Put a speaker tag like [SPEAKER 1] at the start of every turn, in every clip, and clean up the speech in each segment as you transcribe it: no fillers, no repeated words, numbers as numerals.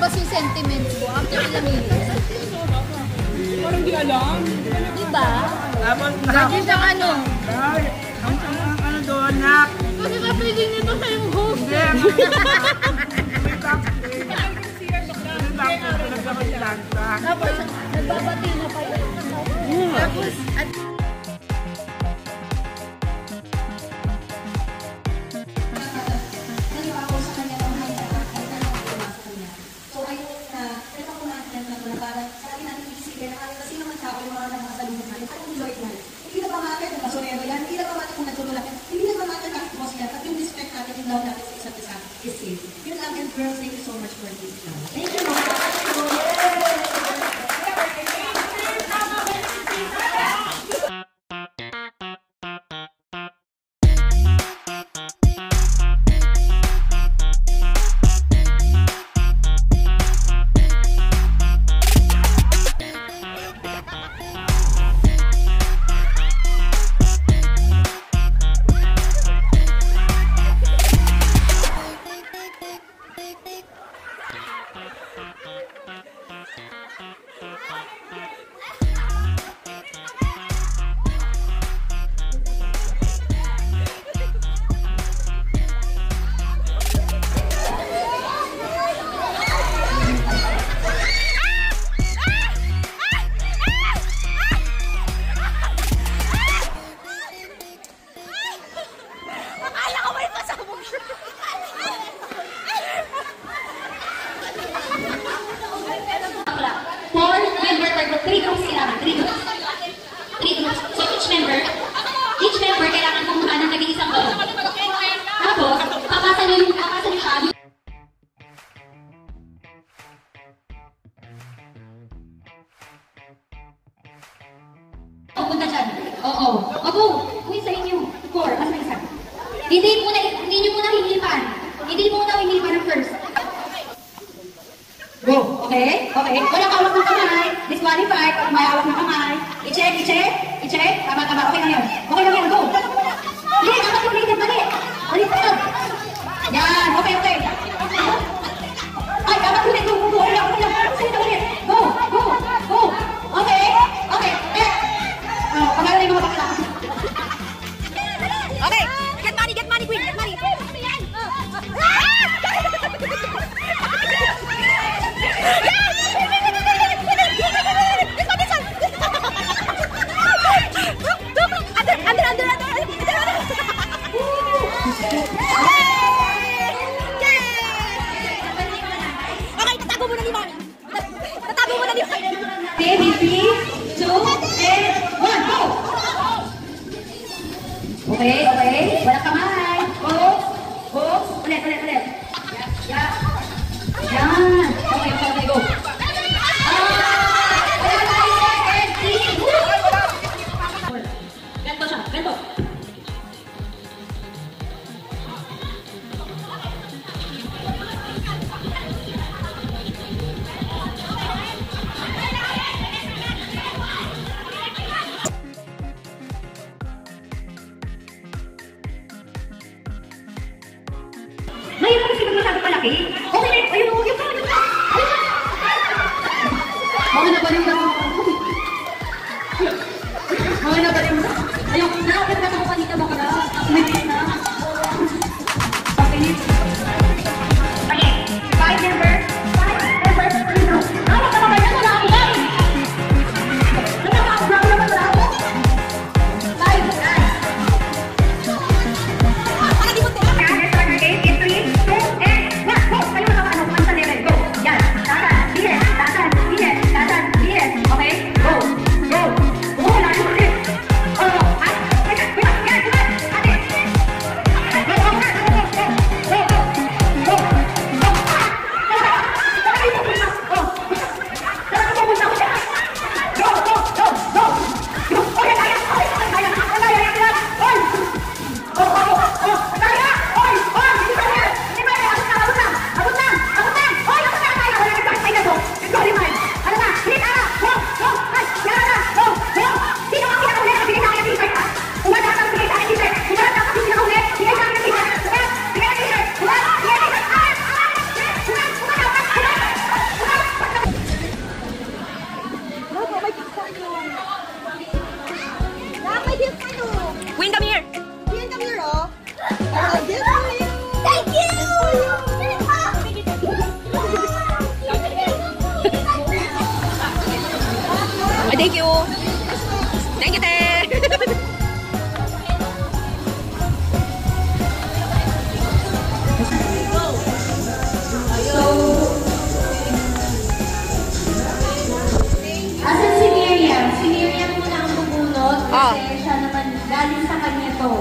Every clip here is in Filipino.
[SPEAKER 1] lumabas yung sentiments ko after ilang minutes.
[SPEAKER 2] Parang di alam.
[SPEAKER 1] Diba?
[SPEAKER 3] Tapos
[SPEAKER 1] Lagi siyang ano.
[SPEAKER 3] Ano doon, nak?
[SPEAKER 1] Kasi ka-feeling nito sa yung host.
[SPEAKER 3] Hindi.
[SPEAKER 1] Tapos, nagbabati na pa yun. Tapos, at
[SPEAKER 4] girls, thank you so much for this. Thank you.
[SPEAKER 5] Three groups kailangan. Three groups. So each member kailangan kumuha ng nag-iisang balon. Tapos, papasa niyo siya. Punta dyan. Oo. Opo. Uy, sa inyo. 4. Mas may isa. Hindi niyo muna hihilipan. Hindi muna hihilipan ng first. Go. Okay? Okay. Walang hawak ng kamay. Disqualified. Pag may hawak ng kamay. I-check. Tama. Okay na yun. Okay lang yan. Go. Hindi. Dapat yung ulitin. Mali. Ulitin. Yan. Okay. Ay, dapat ulit. Go. Ulit. Go. Okay. Pagkala na yung mga bakla.
[SPEAKER 1] okay. Get money, Queen. Get money.
[SPEAKER 5] Baby, 3, 2, and 1, go! Okay. Walang kamay. Go. Ulit. Yan. Okay, go. Ganto. Ngayon kasi masyado palaki. Okay, ayun. Mga na ba rin ayun, nakakit na ako kanina mo ka na. Umigit na. Okay. Okay, 5 members. Ano ka naman yan? Wala ako lang. Nakaka-abroad naman wala ako. 5, guys. Para di mo ito. Okay, in 3, 2, and 1. Go! Kayo na ano, kumanta level. Go! Yan. Tasan. Okay? Go! Lalo ulit. Ay!
[SPEAKER 6] Ay, thank you. Thank you, te.
[SPEAKER 5] Asan si Miriam? Si Miriam muna ang bubunot
[SPEAKER 6] Ah.
[SPEAKER 5] kasi siya naman galing sa kanya to.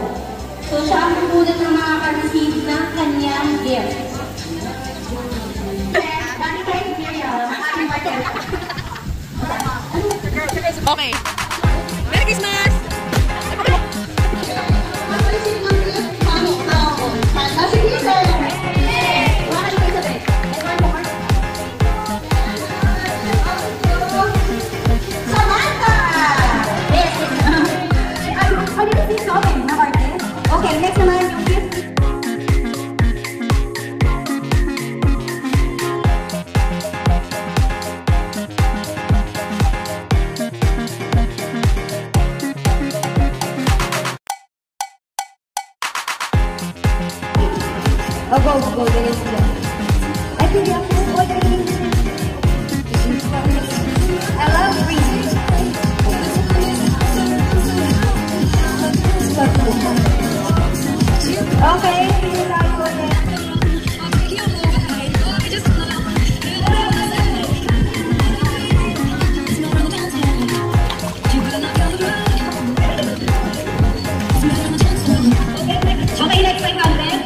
[SPEAKER 5] So siya ang bubunot ng makaka-receive ng kanyang gift. Dami kayo si Miriam.
[SPEAKER 6] Okay. Merry Christmas!
[SPEAKER 5] Mag-receive ng gift, mami, ako. Nasa gift, sir. Wala kayo sa bed. And one more. Samantha! Yes. Ano yung gift namin, na artist? Okay, next naman yung gift. Oh, go, ganyan sila. I feel you have to order it. I love reading. Okay, sige tayo ulit. Okay, next 500.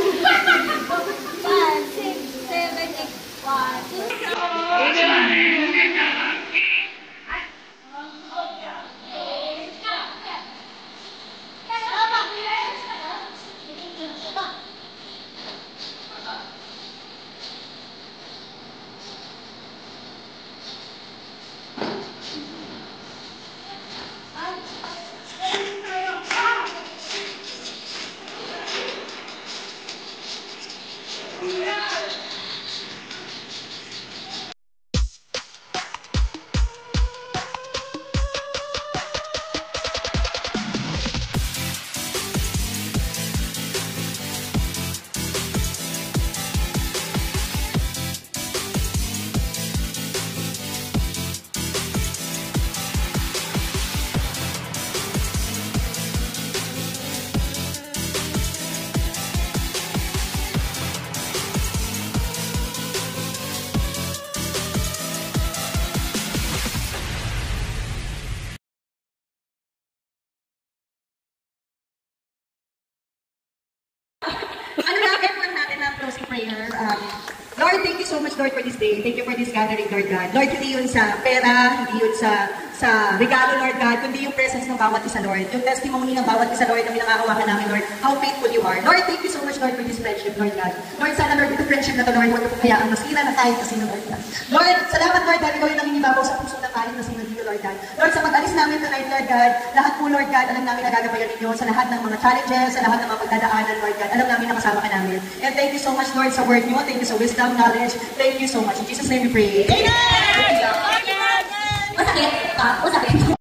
[SPEAKER 1] 5, 6, 7, 8. 1, 2, 3.
[SPEAKER 5] Ano na, everyone natin ang closing prayer. Lord, thank you so much, Lord, for this day. Thank you for this gathering, Lord God. Lord, hindi yun sa pera, hindi yun sa regalo, Lord God, kundi yung presence ng bawat isa, Lord. Yung testimony ng bawat isa, Lord, na minangahawakan namin, Lord, how faithful you are. Lord, thank you so much, Lord, for this friendship, Lord God. Lord, sana, Lord, ito friendship na to, Lord, huwag kaya ang masira na kahit kasino, Lord God. Lord, salamat, Lord, dahil ikaw yung nangingibabaw sa puso ng kahit kasino dito, Lord God. Lord, sa pag-alis namin tonight, Lord God, lahat po, Lord God, alam namin na gagabayan ninyo sa lahat ng mga challenges, sa lahat ng mga pagdadaanan, Lord God. Alam namin na kasama ka namin. And thank you so much, Lord, sa word nyo. Thank you sa wisdom, knowledge. Thank you so much. In Jesus' name we pray. Amen!
[SPEAKER 1] Masakit? Masakit?